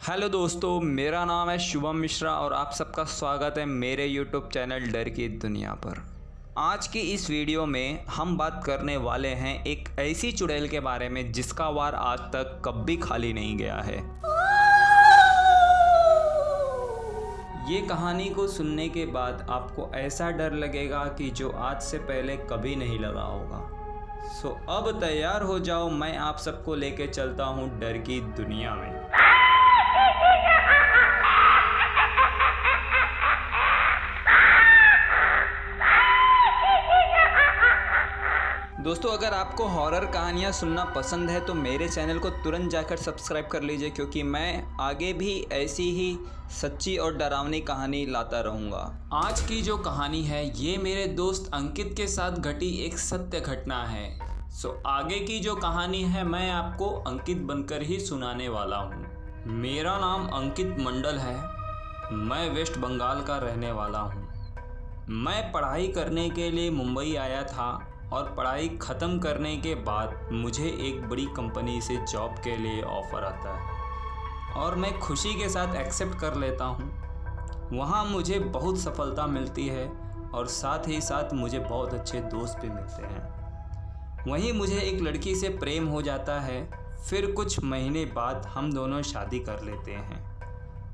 Hello दोस्तों, मेरा नाम है शुभम मिश्रा और आप सबका स्वागत है मेरे यूट्यूब चैनल डर की दुनिया पर। आज की इस वीडियो में हम बात करने वाले हैं एक ऐसी चुड़ैल के बारे में जिसका वार आज तक कभी खाली नहीं गया है। ये कहानी को सुनने के बाद आपको ऐसा डर लगेगा कि जो आज से पहले कभी नहीं लगा होगा। सो अब तैयार हो जाओ, मैं आप सबको लेके चलता हूँ डर की दुनिया में। दोस्तों, अगर आपको हॉरर कहानियाँ सुनना पसंद है तो मेरे चैनल को तुरंत जाकर सब्सक्राइब कर लीजिए, क्योंकि मैं आगे भी ऐसी ही सच्ची और डरावनी कहानी लाता रहूँगा। आज की जो कहानी है ये मेरे दोस्त अंकित के साथ घटी एक सत्य घटना है। सो आगे की जो कहानी है मैं आपको अंकित बनकर ही सुनाने वाला हूँ। मेरा नाम अंकित मंडल है। मैं वेस्ट बंगाल का रहने वाला हूँ। मैं पढ़ाई करने के लिए मुंबई आया था और पढ़ाई ख़त्म करने के बाद मुझे एक बड़ी कंपनी से जॉब के लिए ऑफ़र आता है और मैं खुशी के साथ एक्सेप्ट कर लेता हूँ। वहाँ मुझे बहुत सफलता मिलती है और साथ ही साथ मुझे बहुत अच्छे दोस्त भी मिलते हैं। वहीं मुझे एक लड़की से प्रेम हो जाता है। फिर कुछ महीने बाद हम दोनों शादी कर लेते हैं।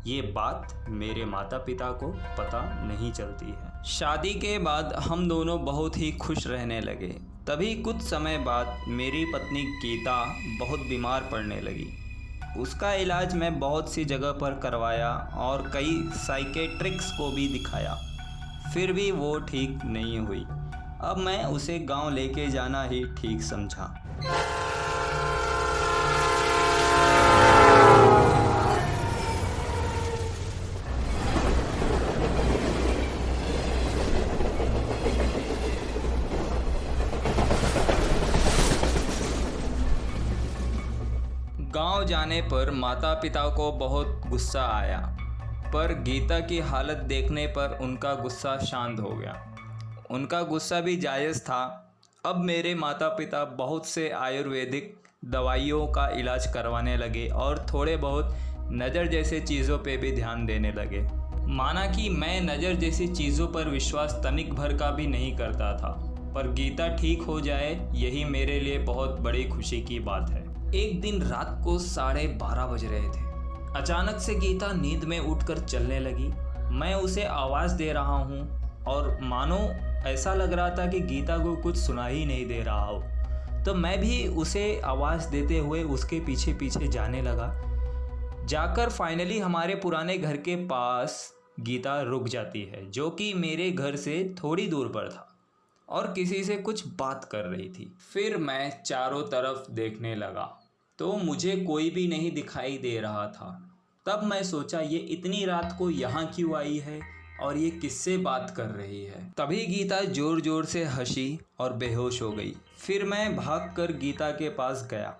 ये बात मेरे माता पिता को पता नहीं चलती है। शादी के बाद हम दोनों बहुत ही खुश रहने लगे। तभी कुछ समय बाद मेरी पत्नी गीता बहुत बीमार पड़ने लगी। उसका इलाज मैं बहुत सी जगह पर करवाया और कई साइकेट्रिक्स को भी दिखाया, फिर भी वो ठीक नहीं हुई। अब मैं उसे गांव लेके जाना ही ठीक समझा। गांव जाने पर माता पिता को बहुत गुस्सा आया, पर गीता की हालत देखने पर उनका गुस्सा शांत हो गया। उनका गुस्सा भी जायज़ था। अब मेरे माता पिता बहुत से आयुर्वेदिक दवाइयों का इलाज करवाने लगे और थोड़े बहुत नज़र जैसे चीज़ों पे भी ध्यान देने लगे। माना कि मैं नज़र जैसी चीज़ों पर विश्वास तनिक भर का भी नहीं करता था, पर गीता ठीक हो जाए यही मेरे लिए बहुत बड़ी खुशी की बात है। एक दिन रात को 12:30 बज रहे थे। अचानक से गीता नींद में उठकर चलने लगी। मैं उसे आवाज़ दे रहा हूँ और मानो ऐसा लग रहा था कि गीता को कुछ सुना ही नहीं दे रहा हो। तो मैं भी उसे आवाज़ देते हुए उसके पीछे पीछे जाने लगा। जाकर फाइनली हमारे पुराने घर के पास गीता रुक जाती है, जो कि मेरे घर से थोड़ी दूर पर था और किसी से कुछ बात कर रही थी। फिर मैं चारों तरफ देखने लगा तो मुझे कोई भी नहीं दिखाई दे रहा था। तब मैं सोचा ये इतनी रात को यहाँ क्यों आई है और ये किससे बात कर रही है। तभी गीता ज़ोर ज़ोर से हंसी और बेहोश हो गई। फिर मैं भागकर गीता के पास गया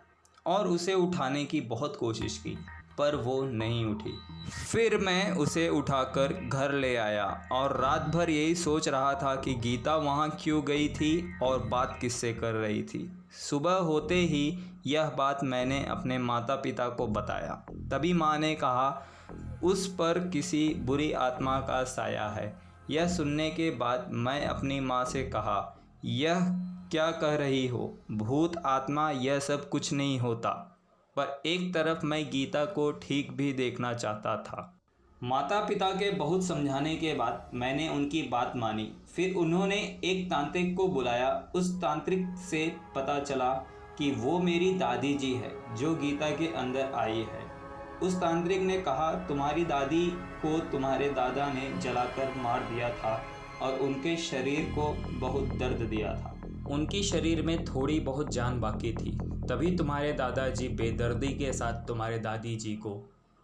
और उसे उठाने की बहुत कोशिश की, पर वो नहीं उठी। फिर मैं उसे उठाकर घर ले आया और रात भर यही सोच रहा था कि गीता वहाँ क्यों गई थी और बात किससे कर रही थी। सुबह होते ही यह बात मैंने अपने माता पिता को बताया। तभी माँ ने कहा उस पर किसी बुरी आत्मा का साया है। यह सुनने के बाद मैं अपनी माँ से कहा, यह क्या कह रही हो, भूत आत्मा यह सब कुछ नहीं होता। पर एक तरफ मैं गीता को ठीक भी देखना चाहता था। माता पिता के बहुत समझाने के बाद मैंने उनकी बात मानी। फिर उन्होंने एक तांत्रिक को बुलाया। उस तांत्रिक से पता चला कि वो मेरी दादी जी है जो गीता के अंदर आई है। उस तांत्रिक ने कहा तुम्हारी दादी को तुम्हारे दादा ने जलाकर मार दिया था और उनके शरीर को बहुत दर्द दिया था। उनकी शरीर में थोड़ी बहुत जान बाकी थी। तभी तुम्हारे दादाजी बेदर्दी के साथ तुम्हारे दादी जी को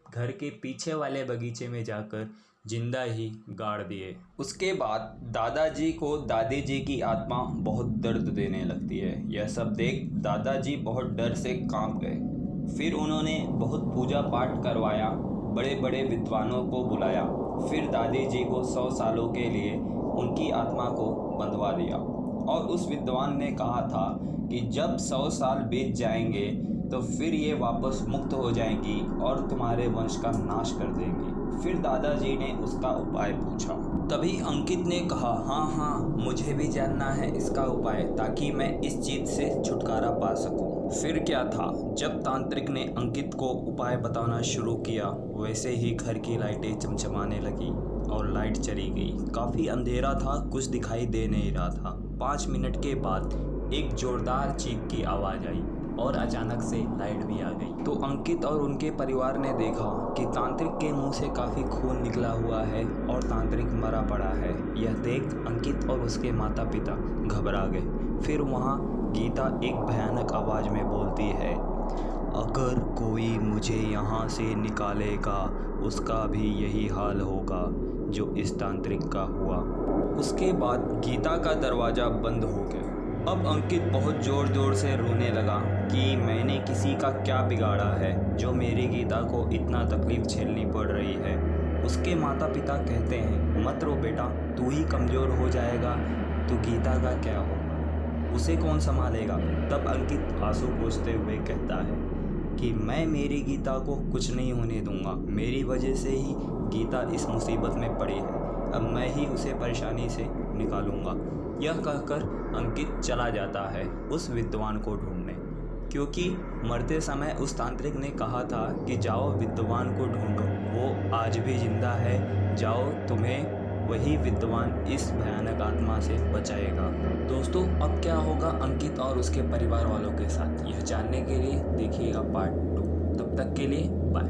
घर के पीछे वाले बगीचे में जाकर जिंदा ही गाड़ दिए। उसके बाद दादाजी को दादी जी की आत्मा बहुत दर्द देने लगती है। यह सब देख दादाजी बहुत डर से कांप गए। फिर उन्होंने बहुत पूजा पाठ करवाया, बड़े बड़े विद्वानों को बुलाया। फिर दादी जी को 100 सालों के लिए उनकी आत्मा को बंधवा दिया और उस विद्वान ने कहा था कि जब 100 साल बीत जाएंगे तो फिर ये वापस मुक्त हो जाएंगी और तुम्हारे वंश का नाश कर देंगी। फिर दादाजी ने उसका उपाय पूछा। तभी अंकित ने कहा, हाँ मुझे भी जानना है इसका उपाय, ताकि मैं इस चीज़ से छुटकारा पा सकूं। फिर क्या था, जब तांत्रिक ने अंकित को उपाय बताना शुरू किया वैसे ही घर की लाइटें चमचमाने लगी और लाइट चली गई। काफ़ी अंधेरा था, कुछ दिखाई दे नहीं रहा था। 5 मिनट के बाद एक जोरदार चीख की आवाज़ आई और अचानक से लाइट भी आ गई। तो अंकित और उनके परिवार ने देखा कि तांत्रिक के मुंह से काफ़ी खून निकला हुआ है और तांत्रिक मरा पड़ा है। यह देख अंकित और उसके माता पिता घबरा गए। फिर वहाँ गीता एक भयानक आवाज़ में बोलती है, अगर कोई मुझे यहाँ से निकालेगा उसका भी यही हाल होगा जो इस तांत्रिक का हुआ। उसके बाद गीता का दरवाज़ा बंद हो गया। अब अंकित बहुत ज़ोर ज़ोर से रोने लगा कि मैंने किसी का क्या बिगाड़ा है जो मेरी गीता को इतना तकलीफ़ झेलनी पड़ रही है। उसके माता पिता कहते हैं, मत रो बेटा, तू ही कमज़ोर हो जाएगा तो गीता का क्या होगा, उसे कौन संभालेगा। तब अंकित आंसू पोंछते हुए कहता है कि मैं मेरी गीता को कुछ नहीं होने दूंगा, मेरी वजह से ही गीता इस मुसीबत में पड़ी है, अब मैं ही उसे परेशानी से निकालूंगा। यह कहकर अंकित चला जाता है उस विद्वान को ढूंढने, क्योंकि मरते समय उस तांत्रिक ने कहा था कि जाओ विद्वान को ढूंढो, वो आज भी जिंदा है, जाओ तुम्हें वही विद्वान इस भयानक आत्मा से बचाएगा। दोस्तों, अब क्या होगा अंकित और उसके परिवार वालों के साथ, यह जानने के लिए देखिएगा पार्ट 2। तब तक के लिए बाय।